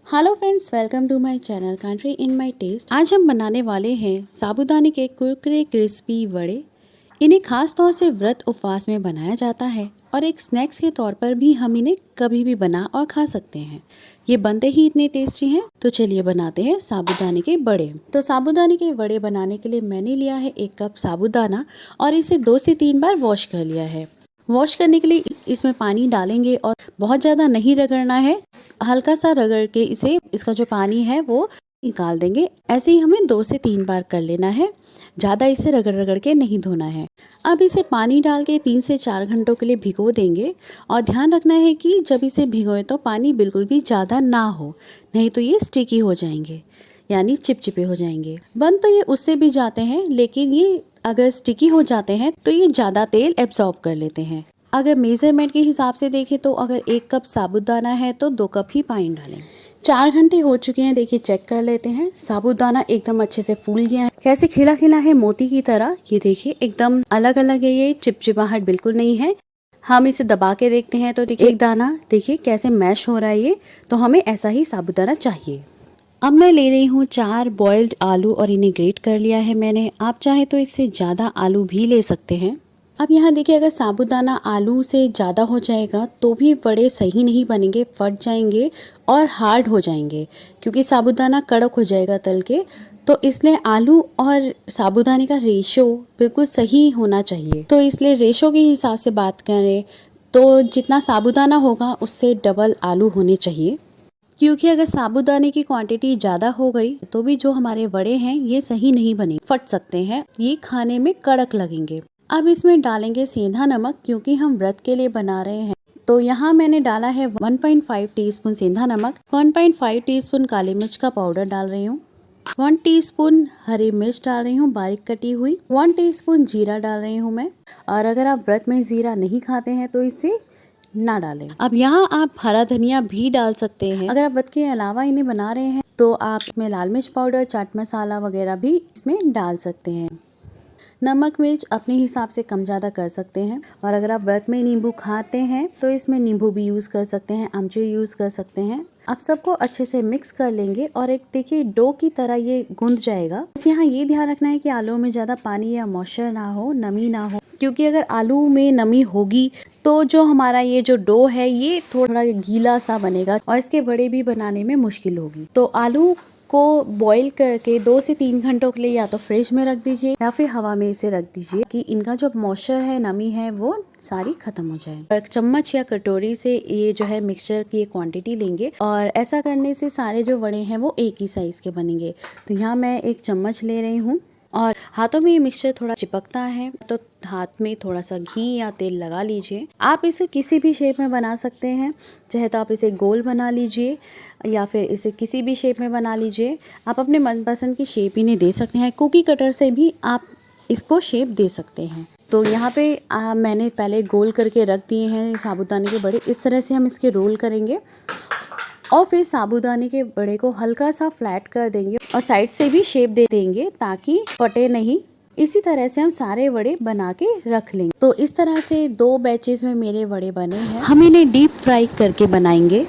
Hello friends, welcome to my channel country in my taste. आज हम बनाने वाले हैं साबूदाने के कुरकुरे क्रिस्पी वड़े। इन्हें खास तौर से व्रत उपवास में बनाया जाता है और एक स्नैक्स के तौर पर भी हम इन्हें कभी भी बना और खा सकते हैं। ये बनते ही इतने टेस्टी हैं। तो चलिए बनाते हैं साबूदाने के बड़े। तो साबूदाने के बड़े बनाने के लिए मैंने लिया है 1 कप साबूदाना और इसे 2 से 3 बार वॉश कर लिया है। वॉश करने के लिए इसमें पानी डालेंगे और बहुत ज़्यादा नहीं रगड़ना है, हल्का सा रगड़ के इसका जो पानी है वो निकाल देंगे। ऐसे ही हमें 2 से 3 बार कर लेना है, ज़्यादा इसे रगड़ रगड़ के नहीं धोना है। अब इसे पानी डाल के 3 से 4 घंटों के लिए भिगो देंगे और ध्यान रखना है कि जब इसे भिगोएं तो पानी बिल्कुल भी ज़्यादा ना हो, नहीं तो ये स्टिकी हो जाएंगे, यानी चिपचिपे हो जाएंगे। बन तो ये उससे भी जाते हैं, लेकिन ये अगर स्टिकी हो जाते हैं तो ये ज़्यादा तेल एब्जॉर्ब कर लेते हैं। अगर मेज़रमेंट के हिसाब से देखें तो अगर 1 कप साबूदाना है तो 2 कप ही पानी डालें। 4 घंटे हो चुके हैं, देखिए चेक कर लेते हैं। साबूदाना एकदम अच्छे से फूल गया है, कैसे खिला खिला है मोती की तरह। ये देखिए एकदम अलग अलग है, ये चिपचिपाहट बिल्कुल नहीं है। हम इसे दबा के देखते हैं तो देखिए एक दाना देखिए कैसे मैश हो रहा है ये, तो हमें ऐसा ही साबूदाना चाहिए। अब मैं ले रही हूँ 4 बॉइल्ड आलू और इन्हें ग्रेट कर लिया है मैंने। आप चाहे तो इससे ज़्यादा आलू भी ले सकते हैं। अब यहाँ देखिए, अगर साबूदाना आलू से ज़्यादा हो जाएगा तो भी बड़े सही नहीं बनेंगे, फट जाएंगे और हार्ड हो जाएंगे, क्योंकि साबूदाना कड़क हो जाएगा तल के। तो इसलिए आलू और साबूदाने का रेशो बिल्कुल सही होना चाहिए। तो इसलिए रेशो के हिसाब से बात करें तो जितना साबूदाना होगा उससे डबल आलू होने चाहिए, क्योंकि अगर साबूदाने की क्वांटिटी ज़्यादा हो गई तो भी जो हमारे वड़े हैं ये सही नहीं बने, फट सकते हैं, ये खाने में कड़क लगेंगे। अब इसमें डालेंगे सेंधा नमक, क्योंकि हम व्रत के लिए बना रहे हैं। तो यहाँ मैंने डाला है 1.5 टीस्पून सेंधा नमक, 1.5 टीस्पून काली मिर्च का पाउडर डाल रही हूँ, 1 टीस्पून हरी मिर्च डाल रही हूँ बारीक कटी हुई, 1 टीस्पून जीरा डाल रही हूँ मैं। और अगर आप व्रत में जीरा नहीं खाते हैं तो इसे ना डालें। अब यहाँ आप हरा धनिया भी डाल सकते हैं। अगर आप व्रत के अलावा इन्हें बना रहे हैं तो आप इसमें लाल मिर्च पाउडर, चाट मसाला वगैरह भी इसमें डाल सकते हैं। नमक मिर्च अपने हिसाब से कम ज़्यादा कर सकते हैं। और अगर आप व्रत में नींबू खाते हैं तो इसमें नींबू भी यूज़ कर सकते हैं, आमचूर यूज़ कर सकते हैं। अब सबको अच्छे से मिक्स कर लेंगे और एक देखिए डो की तरह ये गूंद जाएगा। बस यहाँ ये ध्यान रखना है कि आलू में ज़्यादा पानी या मॉइस्चर ना हो, नमी ना हो, क्योंकि अगर आलू में नमी होगी तो जो हमारा ये जो डो है ये थोड़ा गीला सा बनेगा और इसके बड़े भी बनाने में मुश्किल होगी। तो आलू को बॉईल करके 2 से 3 घंटों के लिए या तो फ्रिज में रख दीजिए या फिर हवा में इसे रख दीजिए कि इनका जो मॉइस्चर है, नमी है, वो सारी खत्म हो जाए। एक चम्मच या कटोरी से ये जो है मिक्सचर की क्वांटिटी लेंगे और ऐसा करने से सारे जो वड़े हैं वो एक ही साइज के बनेंगे। तो यहाँ मैं 1 चम्मच ले रही हूँ और हाथों में ये मिक्सचर थोड़ा चिपकता है तो हाथ में थोड़ा सा घी या तेल लगा लीजिए। आप इसे किसी भी शेप में बना सकते हैं, चाहे तो आप इसे गोल बना लीजिए या फिर इसे किसी भी शेप में बना लीजिए। आप अपने मनपसंद की शेप इन्हें दे सकते हैं, कुकी कटर से भी आप इसको शेप दे सकते हैं। तो यहाँ पे मैंने पहले गोल करके रख दिए हैं साबूदाने के बड़े। इस तरह से हम इसके रोल करेंगे और फिर साबूदाने के बड़े को हल्का सा फ्लैट कर देंगे और साइड से भी शेप दे देंगे ताकि फटे नहीं। इसी तरह से हम सारे वड़े बना के रख लेंगे। तो इस तरह से 2 बैचेस में मेरे वड़े बने हैं। हम इन्हें डीप फ्राई करके बनाएंगे।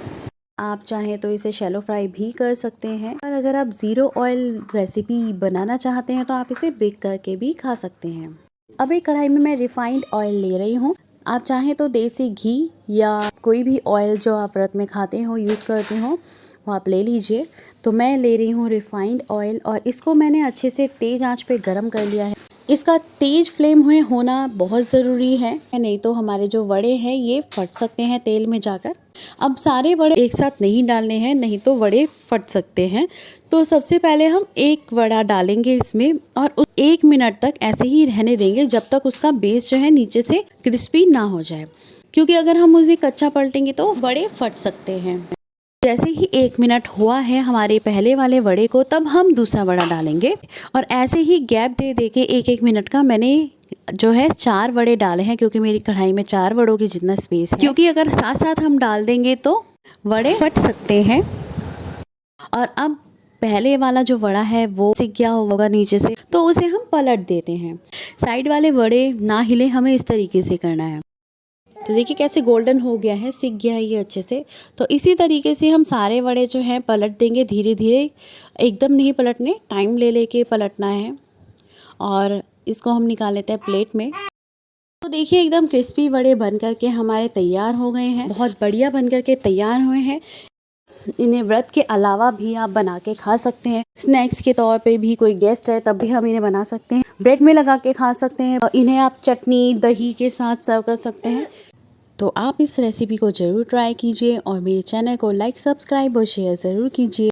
आप चाहें तो इसे शैलो फ्राई भी कर सकते हैं, और अगर आप 0 ऑयल रेसिपी बनाना चाहते हैं तो आप इसे बेक करके भी खा सकते हैं। अब एक कढ़ाई में मैं रिफाइंड ऑयल ले रही हूँ। आप चाहें तो देसी घी या कोई भी ऑयल जो आप व्रत में खाते हो, यूज़ करते हो, वो आप ले लीजिए। तो मैं ले रही हूँ रिफाइंड ऑयल और इसको मैंने अच्छे से तेज़ आंच पे गरम कर लिया है। इसका तेज़ फ्लेम में होना बहुत ज़रूरी है, नहीं तो हमारे जो वड़े हैं ये फट सकते हैं तेल में जाकर। अब सारे वड़े एक साथ नहीं डालने हैं, नहीं तो वड़े फट सकते हैं। तो सबसे पहले हम एक वड़ा डालेंगे इसमें और 1 मिनट तक ऐसे ही रहने देंगे जब तक उसका बेस जो है नीचे से क्रिस्पी ना हो जाए, क्योंकि अगर हम उसे कच्चा पलटेंगे तो वड़े फट सकते हैं। जैसे ही 1 मिनट हुआ है हमारे पहले वाले वड़े को, तब हम दूसरा वड़ा डालेंगे और ऐसे ही गैप दे दे के 1-1 मिनट का मैंने जो है 4 वड़े डाले हैं, क्योंकि मेरी कढ़ाई में 4 वड़ों की जितना स्पेस है, क्योंकि अगर साथ साथ हम डाल देंगे तो वड़े फट सकते हैं। और अब पहले वाला जो वड़ा है वो सिक गया होगा नीचे से, तो उसे हम पलट देते हैं। साइड वाले वड़े ना हिले, हमें इस तरीके से करना है। तो देखिए कैसे गोल्डन हो गया है, सिक गया है ये अच्छे से। तो इसी तरीके से हम सारे वड़े जो हैं पलट देंगे धीरे धीरे, एकदम नहीं पलटने, टाइम ले लेके पलटना है। और इसको हम निकाल लेते हैं प्लेट में। तो देखिए एकदम क्रिस्पी वड़े बन करके हमारे तैयार हो गए हैं, बहुत बढ़िया बन करके तैयार हुए हैं। इन्हें व्रत के अलावा भी आप बना के खा सकते हैं, स्नैक्स के तौर पे भी कोई गेस्ट है तब भी हम इन्हें बना सकते हैं, ब्रेड में लगा के खा सकते हैं, और इन्हें आप चटनी दही के साथ सर्व कर सकते हैं। तो आप इस रेसिपी को ज़रूर ट्राई कीजिए और मेरे चैनल को लाइक, सब्सक्राइब और शेयर ज़रूर कीजिए।